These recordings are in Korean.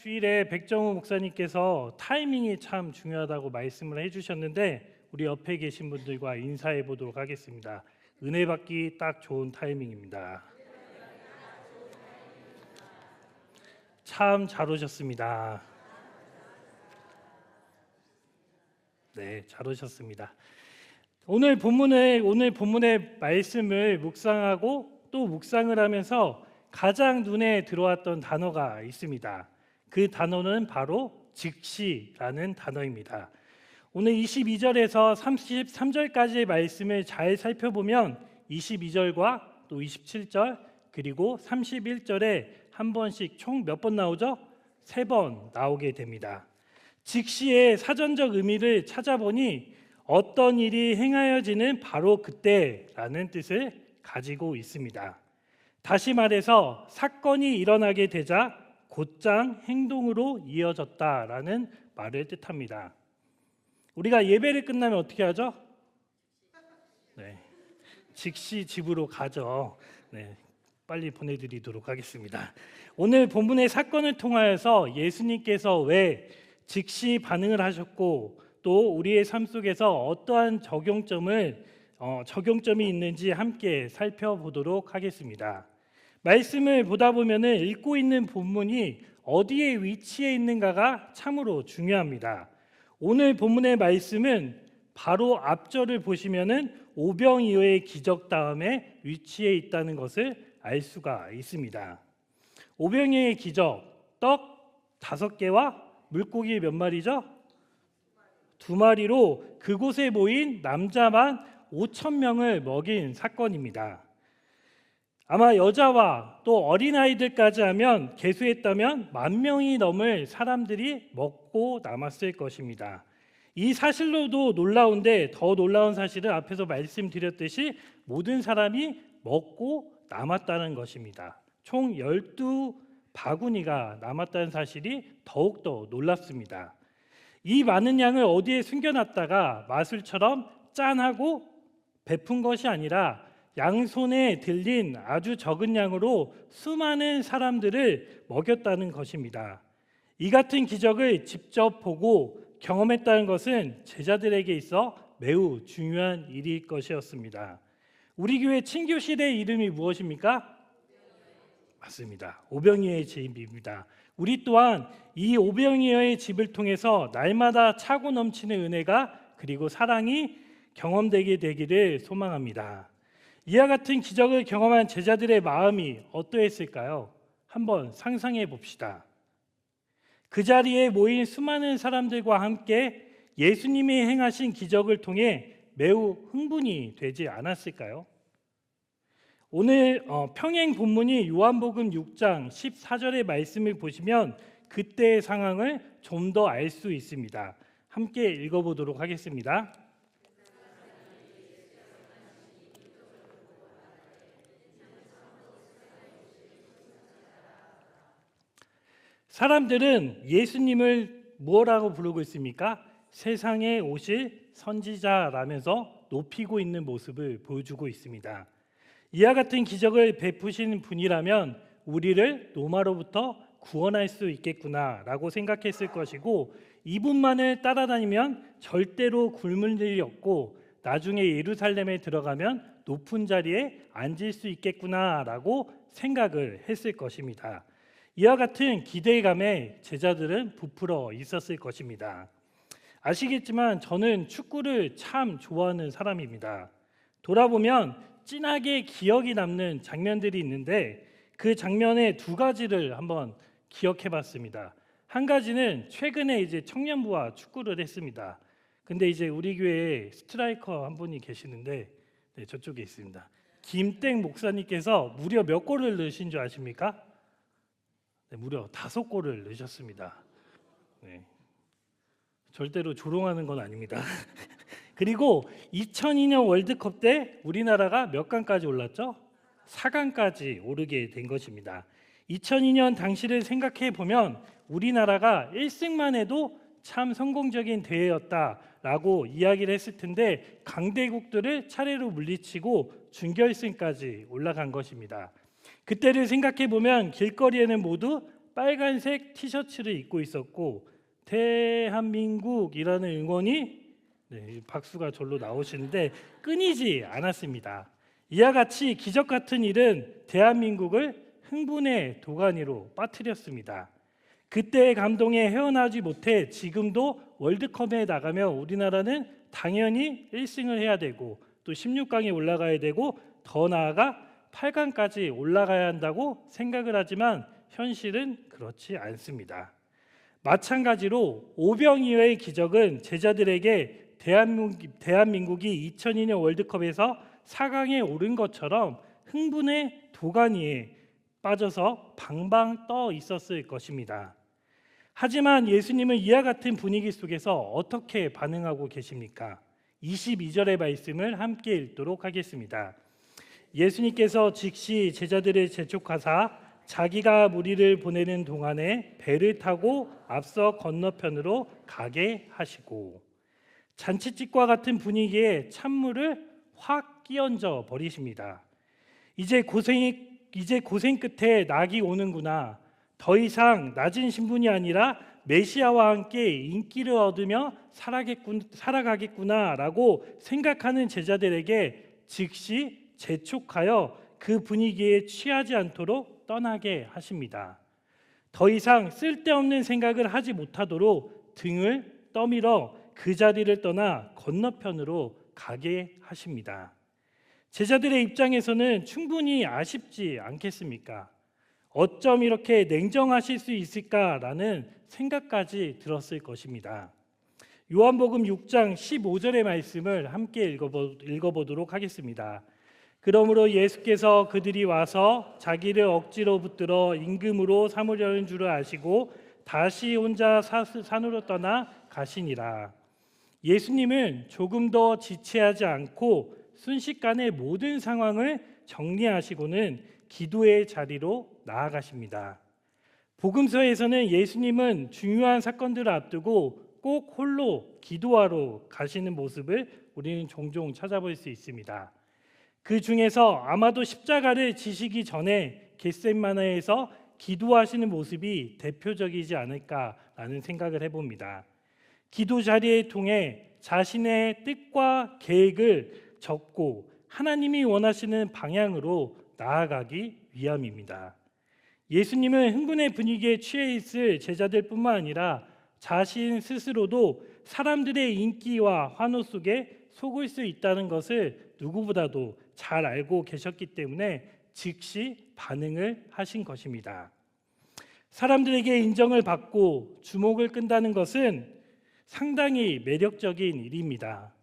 주일에 백정우 목사님께서 타이밍이 참 중요하다고 말씀을 해주셨는데 우리 옆에 계신 분들과 인사해 보도록 하겠습니다. 은혜 받기 딱 좋은 타이밍입니다. 참 잘 오셨습니다. 네, 잘 오셨습니다. 오늘 본문의 말씀을 묵상하고 또 묵상을 하면서 가장 눈에 들어왔던 단어가 있습니다. 그 단어는 바로 즉시라는 단어입니다. 오늘 22절에서 33절까지의 말씀을 잘 살펴보면 22절과 또 27절 그리고 31절에 한 번씩 총 몇 번 나오죠? 3번 나오게 됩니다. 즉시의 사전적 의미를 찾아보니 어떤 일이 행하여지는 바로 그때라는 뜻을 가지고 있습니다. 다시 말해서 사건이 일어나게 되자 곧장 행동으로 이어졌다라는 말을 뜻합니다. 우리가 예배를 끝나면 어떻게 하죠? 네, 즉시 집으로 가죠. 네, 빨리 보내드리도록 하겠습니다. 오늘 본문의 사건을 통하여서 예수님께서 왜 즉시 반응을 하셨고 또 우리의 삶 속에서 어떠한 적용점이 있는지 함께 살펴보도록 하겠습니다. 말씀을 보다 보면 읽고 있는 본문이 어디에 위치해 있는가가 참으로 중요합니다. 오늘 본문의 말씀은 바로 앞절을 보시면 오병이어의 기적 다음에 위치해 있다는 것을 알 수가 있습니다. 오병이어의 기적, 떡 5개와 물고기 몇 마리죠? 2마리로 그곳에 모인 남자만 5,000명을 먹인 사건입니다. 아마 여자와 또 어린아이들까지 하면 계수했다면 10,000명이 넘을 사람들이 먹고 남았을 것입니다. 이 사실로도 놀라운데 더 놀라운 사실은 앞에서 말씀드렸듯이 모든 사람이 먹고 남았다는 것입니다. 총 12바구니가 남았다는 사실이 더욱더 놀랍습니다. 이 많은 양을 어디에 숨겨놨다가 마술처럼 짠하고 베푼 것이 아니라 양손에 들린 아주 적은 양으로 수많은 사람들을 먹였다는 것입니다. 이 같은 기적을 직접 보고 경험했다는 것은 제자들에게 있어 매우 중요한 일일 것이었습니다. 우리 교회 친교실의 이름이 무엇입니까? 맞습니다. 오병이어의 집입니다. 우리 또한 이 오병이어의 집을 통해서 날마다 차고 넘치는 은혜가 그리고 사랑이 경험되게 되기를 소망합니다. 이와 같은 기적을 경험한 제자들의 마음이 어떠했을까요? 한번 상상해 봅시다. 그 자리에 모인 수많은 사람들과 함께 예수님이 행하신 기적을 통해 매우 흥분이 되지 않았을까요? 오늘 평행 본문이 요한복음 6장 14절의 말씀을 보시면 그때의 상황을 좀 더 알 수 있습니다. 함께 읽어보도록 하겠습니다. 사람들은 예수님을 뭐라고 부르고 있습니까? 세상에 오실 선지자라면서 높이고 있는 모습을 보여주고 있습니다. 이와 같은 기적을 베푸신 분이라면 우리를 노마로부터 구원할 수 있겠구나라고 생각했을 것이고 이분만을 따라다니면 절대로 굶을 일이 없고 나중에 예루살렘에 들어가면 높은 자리에 앉을 수 있겠구나라고 생각을 했을 것입니다. 이와 같은 기대감에 제자들은 부풀어 있었을 것입니다. 아시겠지만 저는 축구를 참 좋아하는 사람입니다. 돌아보면 진하게 기억이 남는 장면들이 있는데 그 장면의 2가지를 한번 기억해 봤습니다. 한 가지는 최근에 이제 청년부와 축구를 했습니다. 근데 이제 우리 교회에 스트라이커 한 분이 계시는데 네, 저쪽에 있습니다. 김땡 목사님께서 무려 몇 골을 넣으신 줄 아십니까? 네, 무려 5골을 넣으셨습니다. 네. 절대로 조롱하는 건 아닙니다. 그리고 2002년 월드컵 때 우리나라가 몇 강까지 올랐죠? 4강까지 오르게 된 것입니다. 2002년 당시를 생각해 보면 우리나라가 1승만 해도 참 성공적인 대회였다라고 이야기를 했을 텐데 강대국들을 차례로 물리치고 준결승까지 올라간 것입니다. 그때를 생각해 보면 길거리에는 모두 빨간색 티셔츠를 입고 있었고 대한민국이라는 응원이 박수가 절로 나오시는데 끊이지 않았습니다. 이와 같이 기적 같은 일은 대한민국을 흥분의 도가니로 빠뜨렸습니다. 그때의 감동에 헤어나지 못해 지금도 월드컵에 나가며 우리나라는 당연히 1승을 해야 되고 또 16강에 올라가야 되고 더 나아가 8강까지 올라가야 한다고 생각을 하지만 현실은 그렇지 않습니다. 마찬가지로 오병이어의 기적은 제자들에게 대한민국이 2002년 월드컵에서 4강에 오른 것처럼 흥분의 도가니에 빠져서 방방 떠 있었을 것입니다. 하지만 예수님은 이와 같은 분위기 속에서 어떻게 반응하고 계십니까? 22절의 말씀을 함께 읽도록 하겠습니다. 예수님께서 즉시 제자들을 재촉하사 자기가 무리를 보내는 동안에 배를 타고 앞서 건너편으로 가게 하시고, 잔치집과 같은 분위기에 찬물을 확 끼얹어 버리십니다. 이제 고생 끝에 낙이 오는구나. 더 이상 낮은 신분이 아니라 메시아와 함께 인기를 얻으며 살아가겠구나라고 생각하는 제자들에게 즉시 재촉하여 그 분위기에 취하지 않도록 떠나게 하십니다. 더 이상 쓸데없는 생각을 하지 못하도록 등을 떠밀어 그 자리를 떠나 건너편으로 가게 하십니다. 제자들의 입장에서는 충분히 아쉽지 않겠습니까? 어쩜 이렇게 냉정하실 수 있을까라는 생각까지 들었을 것입니다. 요한복음 6장 15절의 말씀을 함께 읽어보도록 하겠습니다. 그러므로 예수께서 그들이 와서 자기를 억지로 붙들어 임금으로 삼으려는 줄을 아시고 다시 혼자 산으로 떠나 가시니라. 예수님은 조금 더 지체하지 않고 순식간에 모든 상황을 정리하시고는 기도의 자리로 나아가십니다. 복음서에서는 예수님은 중요한 사건들을 앞두고 꼭 홀로 기도하러 가시는 모습을 우리는 종종 찾아볼 수 있습니다. 그 중에서 아마도 십자가를 지시기 전에 겟세마네에서 기도하시는 모습이 대표적이지 않을까라는 생각을 해봅니다. 기도 자리에 통해 자신의 뜻과 계획을 적고 하나님이 원하시는 방향으로 나아가기 위함입니다. 예수님은 흥분의 분위기에 취해 있을 제자들뿐만 아니라 자신 스스로도 사람들의 인기와 환호 속에 속을 수 있다는 것을 누구보다도 잘 알고 계셨기 때문에 즉시 반응을 하신 것입니다. 사람들에게 인정을 받고 주목을 끈다는 것은 상당히 매력적인 일입니다.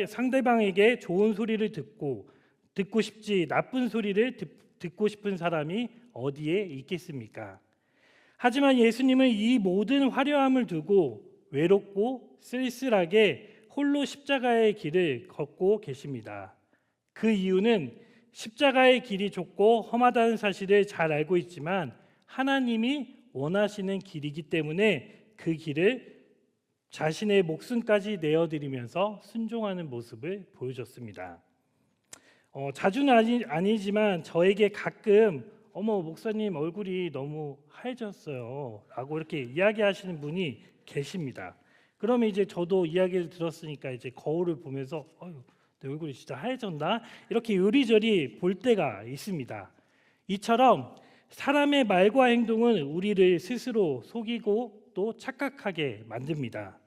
상대방에게 좋은 소리를 듣고 싶지 나쁜 소리를 듣고 싶은 사람이 어디에 있겠습니까? 하지만 예수님은 이 모든 화려함을 두고 외롭고 쓸쓸하게 홀로 십자가의 길을 걷고 계십니다. 그 이유는 십자가의 길이 좁고 험하다는 사실을 잘 알고 있지만 하나님이 원하시는 길이기 때문에 그 길을 자신의 목숨까지 내어드리면서 순종하는 모습을 보여줬습니다. 자주는 아니지만 저에게 가끔 어머 목사님 얼굴이 너무 하얘졌어요 라고 이렇게 이야기하시는 분이 계십니다. 그러면 이제 저도 이야기를 들었으니까 이제 거울을 보면서 내 얼굴이 진짜 하얘졌나? 이렇게 요리조리 볼 때가 있습니다. 이처럼 사람의 말과 행동은 우리를 스스로 속이고 또 착각하게 만듭니다.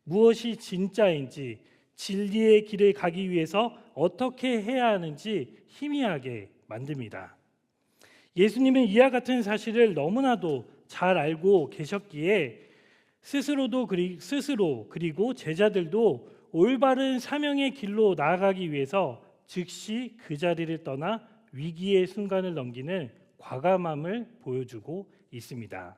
무엇이 진짜인지 진리의 길을 가기 위해서 어떻게 해야 하는지 희미하게 만듭니다. 예수님은 이와 같은 사실을 너무나도 잘 알고 계셨기에 스스로 그리고 제자들도 올바른 사명의 길로 나아가기 위해서 즉시 그 자리를 떠나 위기의 순간을 넘기는 과감함을 보여주고 있습니다.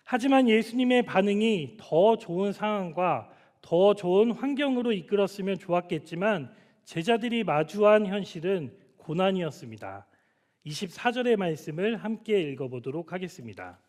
하지만 예수님의 반응이 더 좋은 상황과 더 좋은 환경으로 이끌었으면 좋았겠지만 제자들이 마주한 현실은 고난이었습니다. 24절의 말씀을 함께 읽어보도록 하겠습니다.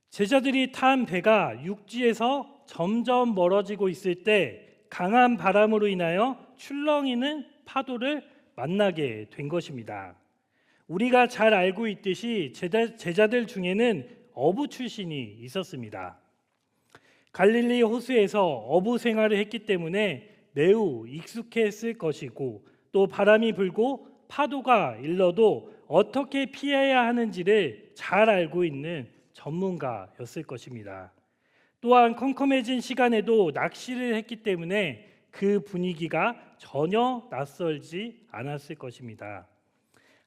제자들이 탄 배가 육지에서 점점 멀어지고 있을 때 강한 바람으로 인하여 출렁이는 파도를 만나게 된 것입니다. 우리가 잘 알고 있듯이 제자들 중에는 어부 출신이 있었습니다. 갈릴리 호수에서 어부 생활을 했기 때문에 매우 익숙했을 것이고, 또 바람이 불고 파도가 일러도 어떻게 피해야 하는지를 잘 알고 있는 전문가였을 것입니다. 또한 컴컴해진 시간에도 낚시를 했기 때문에 그 분위기가 전혀 낯설지 않았을 것입니다.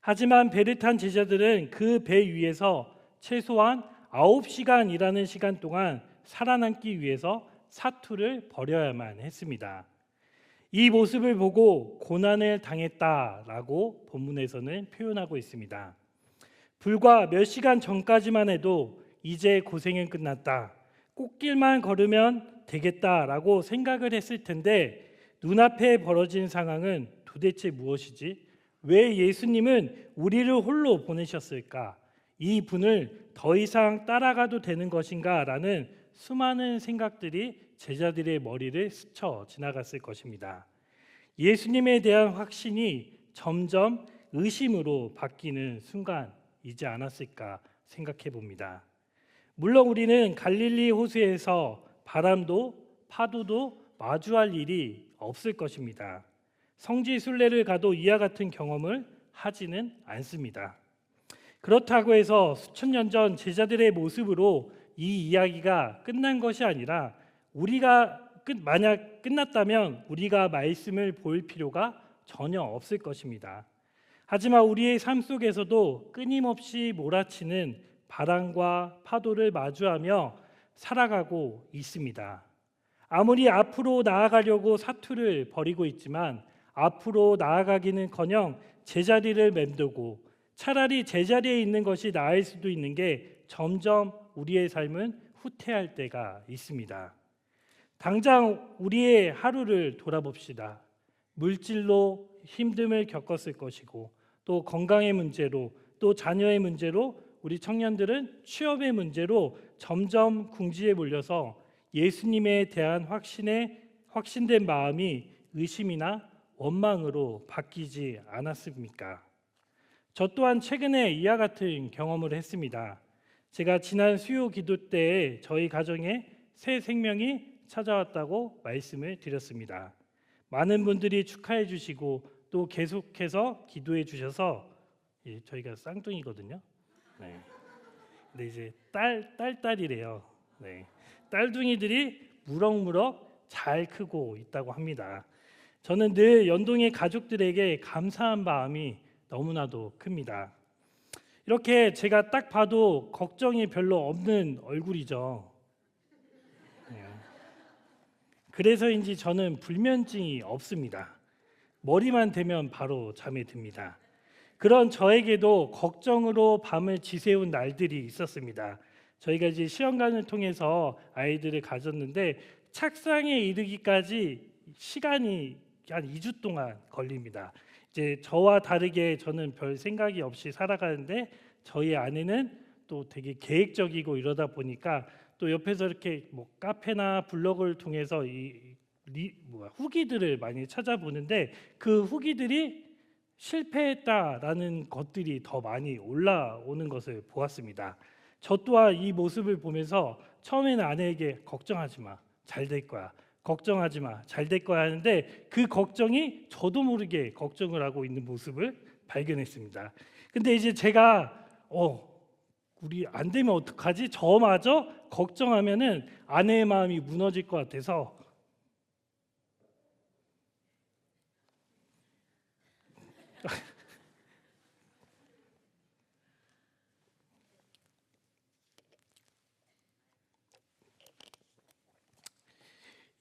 하지만 배를 탄 제자들은 그 배 위에서 최소한 9시간 일하는 시간 동안 살아남기 위해서 사투를 벌여야만 했습니다. 이 모습을 보고 고난을 당했다라고 본문에서는 표현하고 있습니다. 불과 몇 시간 전까지만 해도 이제 고생은 끝났다, 꽃길만 걸으면 되겠다라고 생각을 했을 텐데, 눈앞에 벌어진 상황은 도대체 무엇이지? 왜 예수님은 우리를 홀로 보내셨을까? 이 분을 더 이상 따라가도 되는 것인가? 라는 수많은 생각들이 제자들의 머리를 스쳐 지나갔을 것입니다. 예수님에 대한 확신이 점점 의심으로 바뀌는 순간이지 않았을까 생각해 봅니다. 물론 우리는 갈릴리 호수에서 바람도 파도도 마주할 일이 없을 것입니다. 성지 순례를 가도 이와 같은 경험을 하지는 않습니다. 그렇다고 해서 수천 년 전 제자들의 모습으로 이 이야기가 끝난 것이 아니라, 만약 끝났다면 우리가 말씀을 볼 필요가 전혀 없을 것입니다. 하지만 우리의 삶 속에서도 끊임없이 몰아치는 바람과 파도를 마주하며 살아가고 있습니다. 아무리 앞으로 나아가려고 사투를 벌이고 있지만 앞으로 나아가기는커녕 제자리를 맴돌고, 차라리 제자리에 있는 것이 나을 수도 있는 게 점점 우리의 삶은 후퇴할 때가 있습니다. 당장 우리의 하루를 돌아봅시다. 물질로 힘듦을 겪었을 것이고, 또 건강의 문제로, 또 자녀의 문제로, 우리 청년들은 취업의 문제로 점점 궁지에 몰려서 예수님에 대한 확신된 마음이 의심이나 원망으로 바뀌지 않았습니까? 저 또한 최근에 이와 같은 경험을 했습니다. 제가 지난 수요 기도 때 저희 가정에 새 생명이 찾아왔다고 말씀을 드렸습니다. 많은 분들이 축하해 주시고 또 계속해서 기도해 주셔서, 저희가 쌍둥이거든요. 네. 근데 이제 딸이래요. 네. 딸둥이들이 무럭무럭 잘 크고 있다고 합니다. 저는 늘 연동의 가족들에게 감사한 마음이 너무나도 큽니다. 이렇게 제가 딱 봐도 걱정이 별로 없는 얼굴이죠. 네. 그래서인지 저는 불면증이 없습니다. 머리만 대면 바로 잠이 듭니다. 그런 저에게도 걱정으로 밤을 지새운 날들이 있었습니다. 저희가 이제 시험관을 통해서 아이들을 가졌는데 착상에 이르기까지 시간이 한 2주 동안 걸립니다. 이제 저와 다르게 저는 별 생각이 없이 살아가는데, 저희 아내는 또 되게 계획적이고 이러다 보니까 또 옆에서 이렇게 뭐 카페나 블로그를 통해서 후기들을 많이 찾아보는데, 그 후기들이 실패했다라는 것들이 더 많이 올라오는 것을 보았습니다. 저 또한 이 모습을 보면서 처음에는 아내에게 걱정하지 마, 잘 될 거야, 걱정하지 마, 잘 될 거야 하는데, 그 걱정이 저도 모르게 걱정을 하고 있는 모습을 발견했습니다. 근데 이제 제가 우리 안 되면 어떡하지? 저마저 걱정하면은 아내의 마음이 무너질 것 같아서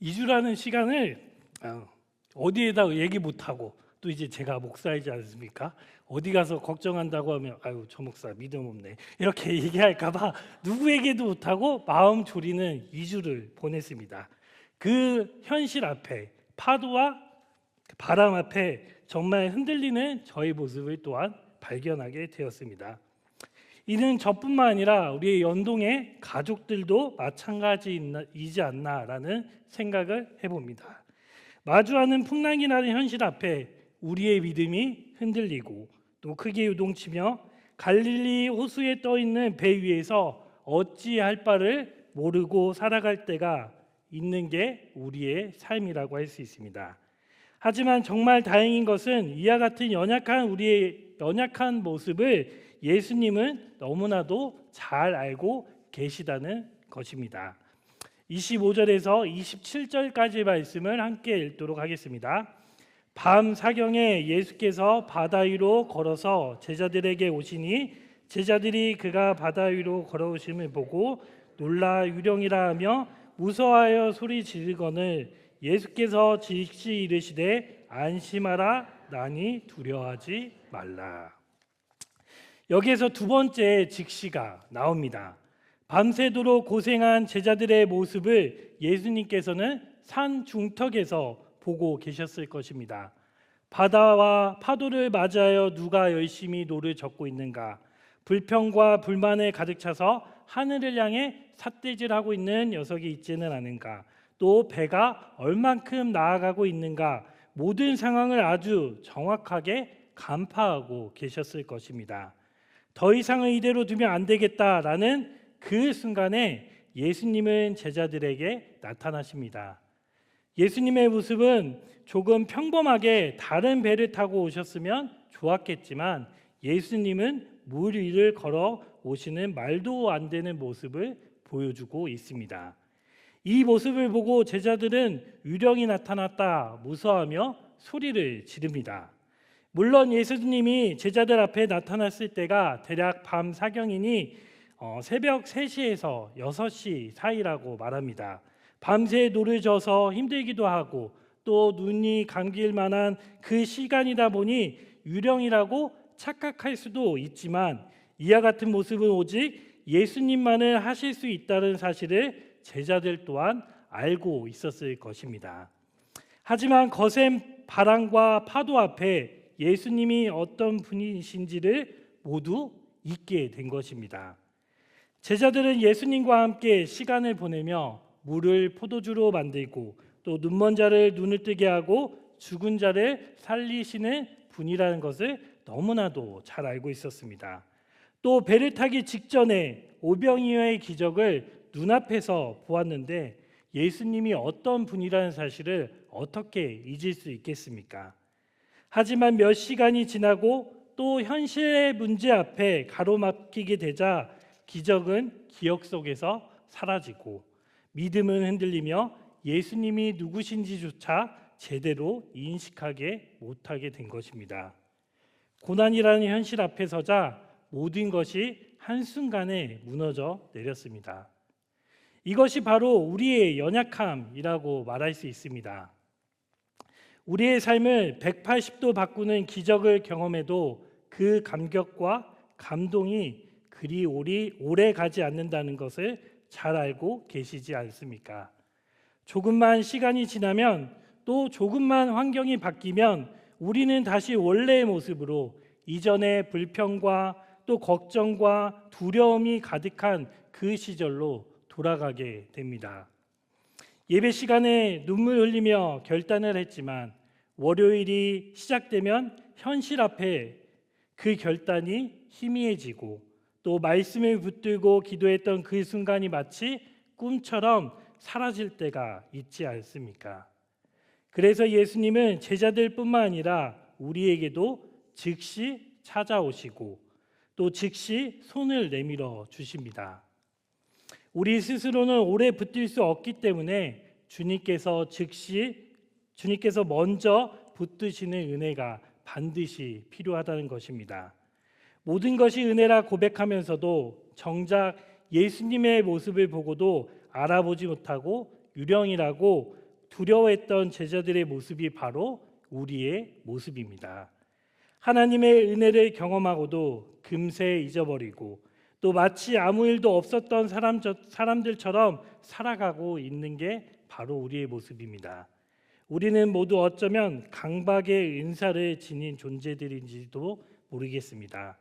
(2주라는) 시간을 어디에다 얘기 못하고, 또 이제 제가 목사이지 않습니까? 어디 가서 걱정한다고 하면 아유 저 목사 믿음 없네 이렇게 얘기할까 봐 누구에게도 못하고 마음 졸이는 2주를 보냈습니다. 그 현실 앞에, 파도와 바람 앞에 정말 흔들리는 저의 모습을 또한 발견하게 되었습니다. 이는 저뿐만 아니라 우리의 연동의 가족들도 마찬가지이지 않나라는 생각을 해봅니다. 마주하는 풍랑이 나는 현실 앞에 우리의 믿음이 흔들리고 또 크게 요동치며 갈릴리 호수에 떠 있는 배 위에서 어찌할 바를 모르고 살아갈 때가 있는 게 우리의 삶이라고 할 수 있습니다. 하지만 정말 다행인 것은 이와 같은 우리의 연약한 모습을 예수님은 너무나도 잘 알고 계시다는 것입니다. 25절에서 27절까지 말씀을 함께 읽도록 하겠습니다. 밤 사경에 예수께서 바다 위로 걸어서 제자들에게 오시니 제자들이 그가 바다 위로 걸어오심을 보고 놀라 유령이라 하며 무서워하여 소리 지르거늘 예수께서 즉시 이르시되 안심하라 나니 두려워하지 말라. 여기에서 두 번째 즉시가 나옵니다. 밤새도록 고생한 제자들의 모습을 예수님께서는 산 중턱에서 보고 계셨을 것입니다. 바다와 파도를 맞이하여 누가 열심히 노를 젓고 있는가, 불평과 불만에 가득 차서 하늘을 향해 삿대질하고 있는 녀석이 있지는 않은가, 또 배가 얼만큼 나아가고 있는가, 모든 상황을 아주 정확하게 간파하고 계셨을 것입니다. 더 이상은 이대로 두면 안 되겠다라는 그 순간에 예수님은 제자들에게 나타나십니다. 예수님의 모습은 조금 평범하게 다른 배를 타고 오셨으면 좋았겠지만 예수님은 물 위를 걸어 오시는 말도 안 되는 모습을 보여주고 있습니다. 이 모습을 보고 제자들은 유령이 나타났다 무서워하며 소리를 지릅니다. 물론 예수님이 제자들 앞에 나타났을 때가 대략 밤 사경이니 새벽 3시에서 6시 사이라고 말합니다. 밤새 노를 져서 힘들기도 하고 또 눈이 감길 만한 그 시간이다 보니 유령이라고 착각할 수도 있지만 이와 같은 모습은 오직 예수님만을 하실 수 있다는 사실을 제자들 또한 알고 있었을 것입니다. 하지만 거센 바람과 파도 앞에 예수님이 어떤 분이신지를 모두 잊게 된 것입니다. 제자들은 예수님과 함께 시간을 보내며 물을 포도주로 만들고 또 눈먼 자를 눈을 뜨게 하고 죽은 자를 살리시는 분이라는 것을 너무나도 잘 알고 있었습니다. 또 배를 타기 직전에 오병이어의 기적을 눈앞에서 보았는데 예수님이 어떤 분이라는 사실을 어떻게 잊을 수 있겠습니까? 하지만 몇 시간이 지나고 또 현실의 문제 앞에 가로막히게 되자 기적은 기억 속에서 사라지고 믿음은 흔들리며 예수님이 누구신지조차 제대로 인식하게 못하게 된 것입니다. 고난이라는 현실 앞에 서자 모든 것이 한순간에 무너져 내렸습니다. 이것이 바로 우리의 연약함이라고 말할 수 있습니다. 우리의 삶을 180도 바꾸는 기적을 경험해도 그 감격과 감동이 그리 오래 가지 않는다는 것을 잘 알고 계시지 않습니까? 조금만 시간이 지나면 또 조금만 환경이 바뀌면 우리는 다시 원래의 모습으로 이전의 불평과 또 걱정과 두려움이 가득한 그 시절로 돌아가게 됩니다. 예배 시간에 눈물 흘리며 결단을 했지만 월요일이 시작되면 현실 앞에 그 결단이 희미해지고 또 말씀을 붙들고 기도했던 그 순간이 마치 꿈처럼 사라질 때가 있지 않습니까? 그래서 예수님은 제자들뿐만 아니라 우리에게도 즉시 찾아오시고 또 즉시 손을 내밀어 주십니다. 우리 스스로는 오래 붙들 수 없기 때문에 주님께서 먼저 붙드시는 은혜가 반드시 필요하다는 것입니다. 모든 것이 은혜라 고백하면서도 정작 예수님의 모습을 보고도 알아보지 못하고 유령이라고 두려워했던 제자들의 모습이 바로 우리의 모습입니다. 하나님의 은혜를 경험하고도 금세 잊어버리고 또 마치 아무 일도 없었던 사람들처럼 살아가고 있는 게 바로 우리의 모습입니다. 우리는 모두 어쩌면 강박의 은사를 지닌 존재들인지도 모르겠습니다.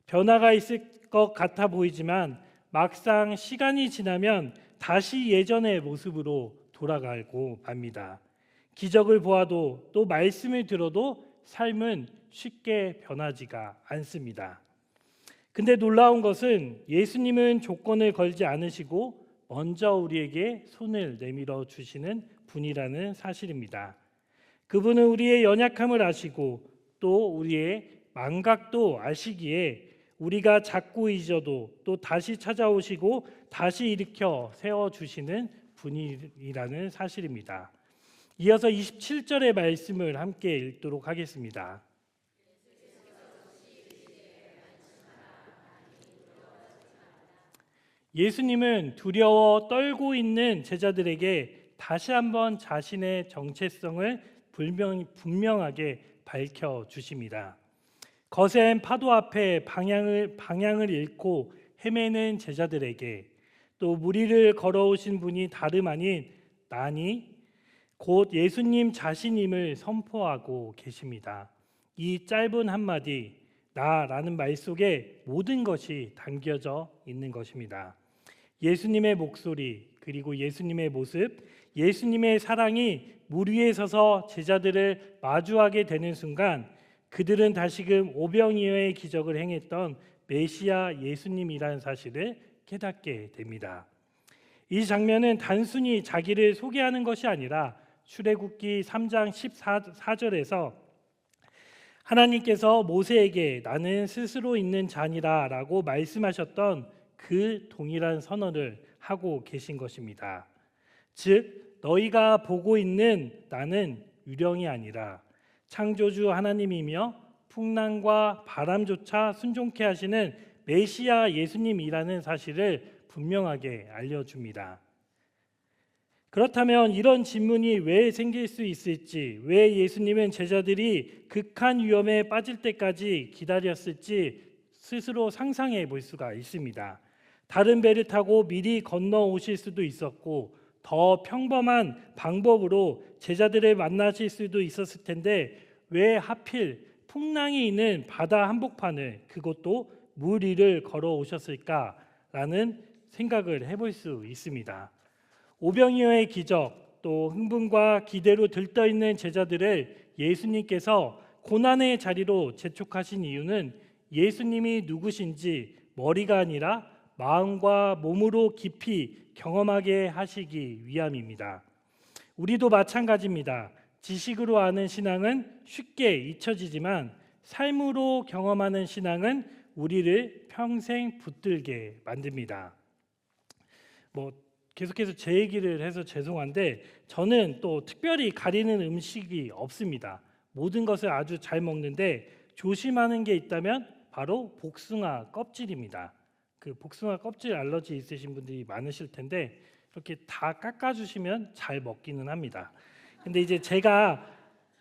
변화가 있을 것 같아 보이지만 막상 시간이 지나면 다시 예전의 모습으로 돌아가고 맙니다. 기적을 보아도 또 말씀을 들어도 삶은 쉽게 변하지가 않습니다. 근데 놀라운 것은 예수님은 조건을 걸지 않으시고 먼저 우리에게 손을 내밀어 주시는 분이라는 사실입니다. 그분은 우리의 연약함을 아시고 또 우리의 망각도 아시기에 우리가 자꾸 잊어도 또 다시 찾아오시고 다시 일으켜 세워주시는 분이라는 사실입니다. 이어서 27절의 말씀을 함께 읽도록 하겠습니다. 예수님은 두려워 떨고 있는 제자들에게 다시 한번 자신의 정체성을 분명하게 밝혀주십니다. 거센 파도 앞에 방향을 잃고 헤매는 제자들에게 또 물 위를 걸어오신 분이 다름 아닌 나니 곧 예수님 자신임을 선포하고 계십니다. 이 짧은 한마디 나라는 말 속에 모든 것이 담겨져 있는 것입니다. 예수님의 목소리 그리고 예수님의 모습, 예수님의 사랑이 물 위에 서서 제자들을 마주하게 되는 순간 그들은 다시금 오병이어의 기적을 행했던 메시아 예수님이라는 사실을 깨닫게 됩니다. 이 장면은 단순히 자기를 소개하는 것이 아니라 출애굽기 3장 14절에서 하나님께서 모세에게 나는 스스로 있는 자니라 라고 말씀하셨던 그 동일한 선언을 하고 계신 것입니다. 즉 너희가 보고 있는 나는 유령이 아니라 창조주 하나님이며 풍랑과 바람조차 순종케 하시는 메시아 예수님이라는 사실을 분명하게 알려줍니다. 그렇다면 이런 질문이 왜 생길 수 있을지, 왜 예수님은 제자들이 극한 위험에 빠질 때까지 기다렸을지 스스로 상상해 볼 수가 있습니다. 다른 배를 타고 미리 건너오실 수도 있었고 더 평범한 방법으로 제자들을 만나실 수도 있었을 텐데 왜 하필 풍랑이 있는 바다 한복판을 그것도 물 위를 걸어오셨을까라는 생각을 해볼 수 있습니다. 오병이어의 기적 또 흥분과 기대로 들떠있는 제자들을 예수님께서 고난의 자리로 재촉하신 이유는 예수님이 누구신지 머리가 아니라 마음과 몸으로 깊이 경험하게 하시기 위함입니다. 우리도 마찬가지입니다. 지식으로 아는 신앙은 쉽게 잊혀지지만 삶으로 경험하는 신앙은 우리를 평생 붙들게 만듭니다. 계속해서 제 얘기를 해서 죄송한데 저는 또 특별히 가리는 음식이 없습니다. 모든 것을 아주 잘 먹는데 조심하는 게 있다면 바로 복숭아 껍질입니다. 그 복숭아 껍질 알러지 있으신 분들이 많으실 텐데 이렇게 다 깎아주시면 잘 먹기는 합니다. 근데 이제 제가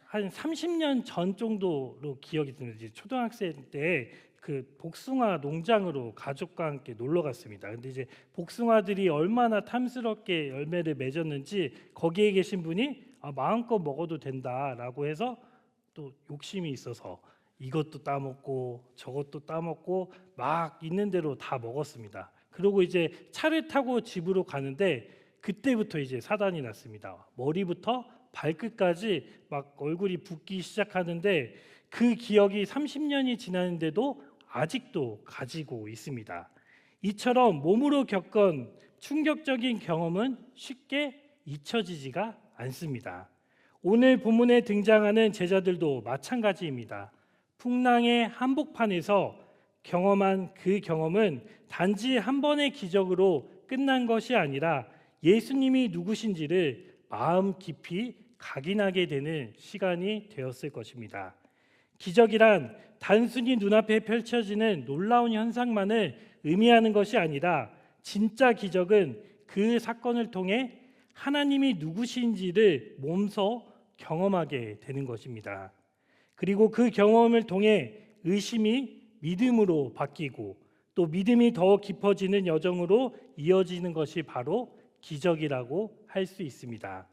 한 30년 전 정도로 기억이 드는데 초등학생 때 그 복숭아 농장으로 가족과 함께 놀러 갔습니다. 근데 이제 복숭아들이 얼마나 탐스럽게 열매를 맺었는지 거기에 계신 분이 마음껏 먹어도 된다라고 해서 또 욕심이 있어서 이것도 따먹고 저것도 따먹고 막 있는 대로 다 먹었습니다. 그리고 이제 차를 타고 집으로 가는데 그때부터 이제 사단이 났습니다. 머리부터 발끝까지 막 얼굴이 붓기 시작하는데 그 기억이 30년이 지났는데도 아직도 가지고 있습니다. 이처럼 몸으로 겪은 충격적인 경험은 쉽게 잊혀지지가 않습니다. 오늘 본문에 등장하는 제자들도 마찬가지입니다. 풍랑의 한복판에서 경험한 그 경험은 단지 한 번의 기적으로 끝난 것이 아니라 예수님이 누구신지를 마음 깊이 각인하게 되는 시간이 되었을 것입니다. 기적이란 단순히 눈앞에 펼쳐지는 놀라운 현상만을 의미하는 것이 아니라 진짜 기적은 그 사건을 통해 하나님이 누구신지를 몸소 경험하게 되는 것입니다. 그리고 그 경험을 통해 의심이 믿음으로 바뀌고 또 믿음이 더 깊어지는 여정으로 이어지는 것이 바로 기적이라고 할 수 있습니다.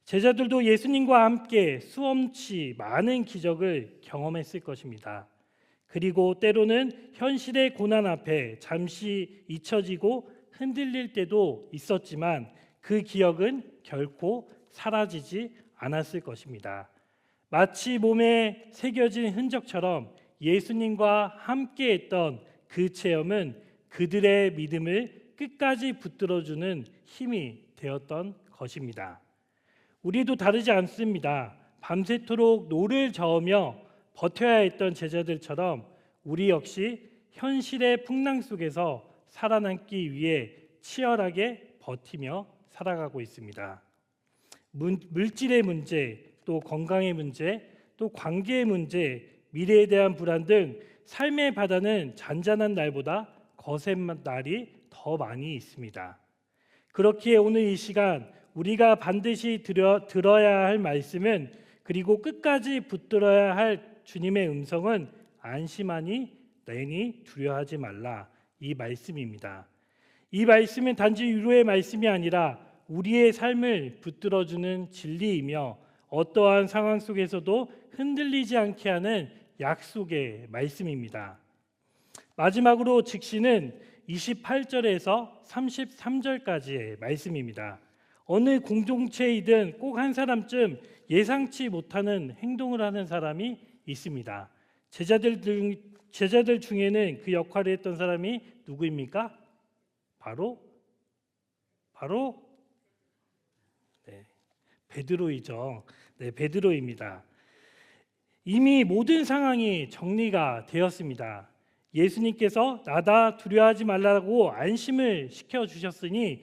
제자들도 예수님과 함께 수없이 많은 기적을 경험했을 것입니다. 그리고 때로는 현실의 고난 앞에 잠시 잊혀지고 흔들릴 때도 있었지만 그 기억은 결코 사라지지 않았을 것입니다. 마치 몸에 새겨진 흔적처럼 예수님과 함께했던 그 체험은 그들의 믿음을 끝까지 붙들어주는 힘이 되었던 것입니다. 우리도 다르지 않습니다. 밤새도록 노를 저으며 버텨야 했던 제자들처럼 우리 역시 현실의 풍랑 속에서 살아남기 위해 치열하게 버티며 살아가고 있습니다. 물질의 문제, 또 건강의 문제, 또 관계의 문제, 미래에 대한 불안 등 삶의 바다는 잔잔한 날보다 거센 날이 더 많이 있습니다. 그렇기에 오늘 이 시간 우리가 반드시 들어야 할 말씀은, 그리고 끝까지 붙들어야 할 주님의 음성은 안심하니 내니 두려워하지 말라, 이 말씀입니다. 이 말씀은 단지 위로의 말씀이 아니라 우리의 삶을 붙들어주는 진리이며 어떠한 상황 속에서도 흔들리지 않게 하는 약속의 말씀입니다. 마지막으로 직시는 28절에서 33절까지의 말씀입니다. 어느 공동체이든 꼭 한 사람쯤 예상치 못하는 행동을 하는 사람이 있습니다. 제자들 중에는 그 역할을 했던 사람이 누구입니까? 바로 베드로이죠. 베드로입니다. 이미 모든 상황이 정리가 되었습니다. 예수님께서 나다 두려워하지 말라고 안심을 시켜주셨으니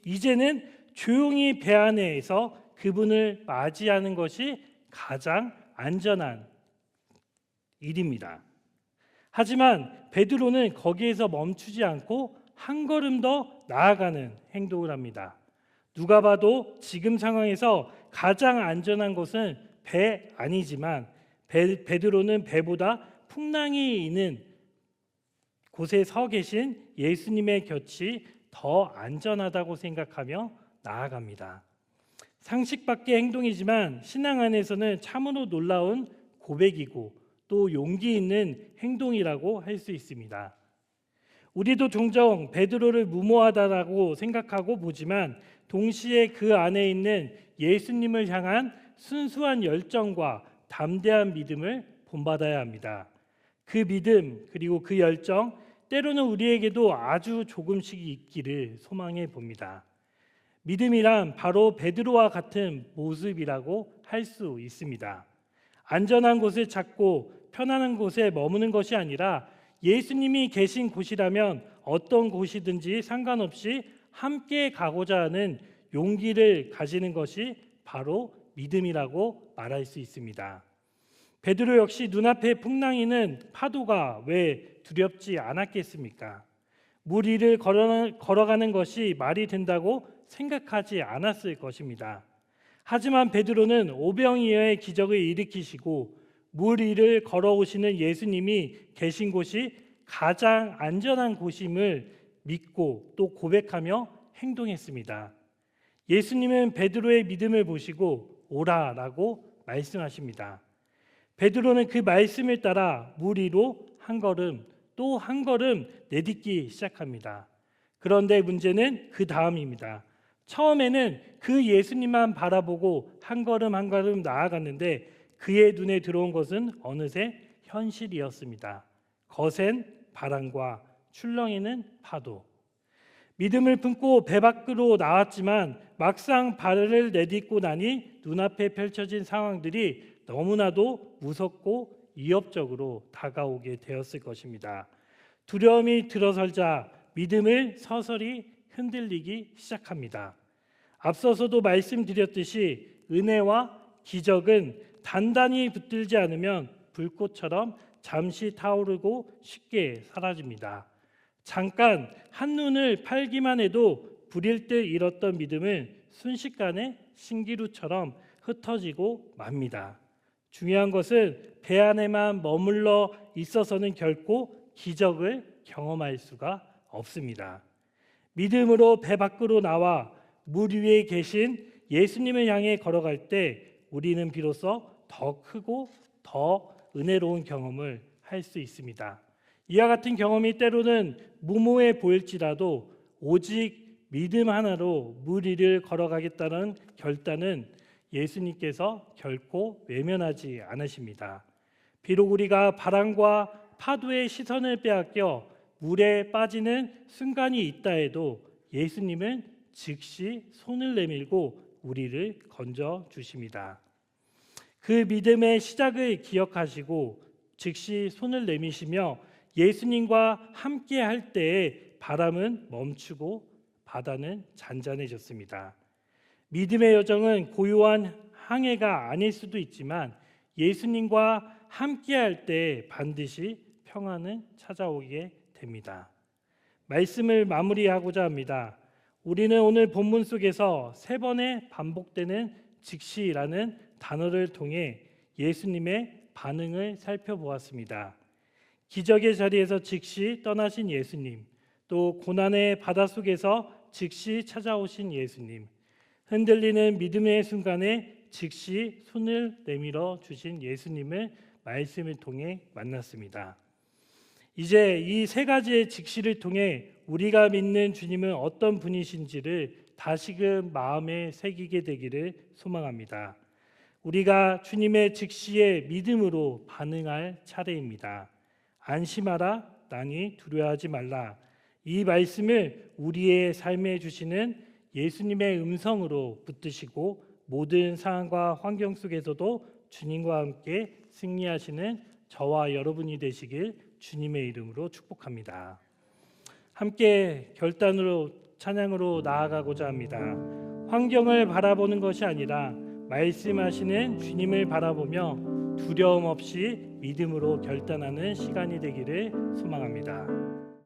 이제는 조용히 배 안에서 그분을 맞이하는 것이 가장 안전한 일입니다. 하지만 베드로는 거기에서 멈추지 않고 한 걸음 더 나아가는 행동을 합니다. 누가 봐도 지금 상황에서 가장 안전한 것은 배 아니지만 베드로는 배보다 풍랑이 있는 곳에 서 계신 예수님의 곁이 더 안전하다고 생각하며 나아갑니다. 상식 밖의 행동이지만 신앙 안에서는 참으로 놀라운 고백이고 또 용기 있는 행동이라고 할 수 있습니다. 우리도 종종 베드로를 무모하다라고 생각하고 보지만 동시에 그 안에 있는 예수님을 향한 순수한 열정과 담대한 믿음을 본받아야 합니다. 그 믿음 그리고 그 열정, 때로는 우리에게도 아주 조금씩 있기를 소망해 봅니다. 믿음이란 바로 베드로와 같은 모습이라고 할 수 있습니다. 안전한 곳을 찾고 편안한 곳에 머무는 것이 아니라 예수님이 계신 곳이라면 어떤 곳이든지 상관없이 함께 가고자 하는 용기를 가지는 것이 바로 믿음이라고 말할 수 있습니다. 베드로 역시 눈앞에 풍랑이는 파도가 왜 두렵지 않았겠습니까? 물 위를 걸어가는 것이 말이 된다고 생각하지 않았을 것입니다. 하지만 베드로는 오병이어의 기적을 일으키시고 물 위를 걸어오시는 예수님이 계신 곳이 가장 안전한 곳임을 믿고 또 고백하며 행동했습니다. 예수님은 베드로의 믿음을 보시고 오라라고 말씀하십니다. 베드로는 그 말씀을 따라 물 위로 한 걸음 또 한 걸음 내딛기 시작합니다. 그런데 문제는 그 다음입니다. 처음에는 그 예수님만 바라보고 한 걸음 한 걸음 나아갔는데 그의 눈에 들어온 것은 어느새 현실이었습니다. 거센 바람과 출렁이는 파도. 믿음을 품고 배 밖으로 나왔지만 막상 발을 내딛고 나니 눈앞에 펼쳐진 상황들이 너무나도 무섭고 위협적으로 다가오게 되었을 것입니다. 두려움이 들어설자 믿음을 서서히 흔들리기 시작합니다. 앞서서도 말씀드렸듯이 은혜와 기적은 단단히 붙들지 않으면 불꽃처럼 잠시 타오르고 쉽게 사라집니다. 잠깐 한눈을 팔기만 해도 불일 듯 잃었던 믿음은 순식간에 신기루처럼 흩어지고 맙니다. 중요한 것은 배 안에만 머물러 있어서는 결코 기적을 경험할 수가 없습니다. 믿음으로 배 밖으로 나와 물 위에 계신 예수님을 향해 걸어갈 때 우리는 비로소 더 크고 더 은혜로운 경험을 할 수 있습니다. 이와 같은 경험이 때로는 무모해 보일지라도 오직 믿음 하나로 물 위를 걸어가겠다는 결단은 예수님께서 결코 외면하지 않으십니다. 비록 우리가 바람과 파도의 시선을 빼앗겨 물에 빠지는 순간이 있다 해도 예수님은 즉시 손을 내밀고 우리를 건져 주십니다. 그 믿음의 시작을 기억하시고 즉시 손을 내미시며 예수님과 함께 할 때에 바람은 멈추고 바다는 잔잔해졌습니다. 믿음의 여정은 고요한 항해가 아닐 수도 있지만 예수님과 함께 할 때 반드시 평안은 찾아오게 됩니다. 말씀을 마무리하고자 합니다. 우리는 오늘 본문 속에서 3번의 반복되는 즉시라는 단어를 통해 예수님의 반응을 살펴보았습니다. 기적의 자리에서 즉시 떠나신 예수님, 또 고난의 바닷속에서 즉시 찾아오신 예수님, 흔들리는 믿음의 순간에 즉시 손을 내밀어 주신 예수님을 말씀을 통해 만났습니다. 이제 이 3가지의 즉시를 통해 우리가 믿는 주님은 어떤 분이신지를 다시금 마음에 새기게 되기를 소망합니다. 우리가 주님의 즉시에 믿음으로 반응할 차례입니다. 안심하라, 나니 두려워하지 말라. 이 말씀을 우리의 삶에 주시는 예수님의 음성으로 붙드시고 모든 상황과 환경 속에서도 주님과 함께 승리하시는 저와 여러분이 되시길 주님의 이름으로 축복합니다. 함께 결단으로 찬양으로 나아가고자 합니다. 환경을 바라보는 것이 아니라 말씀하시는 주님을 바라보며 두려움 없이 믿음으로 결단하는 시간이 되기를 소망합니다.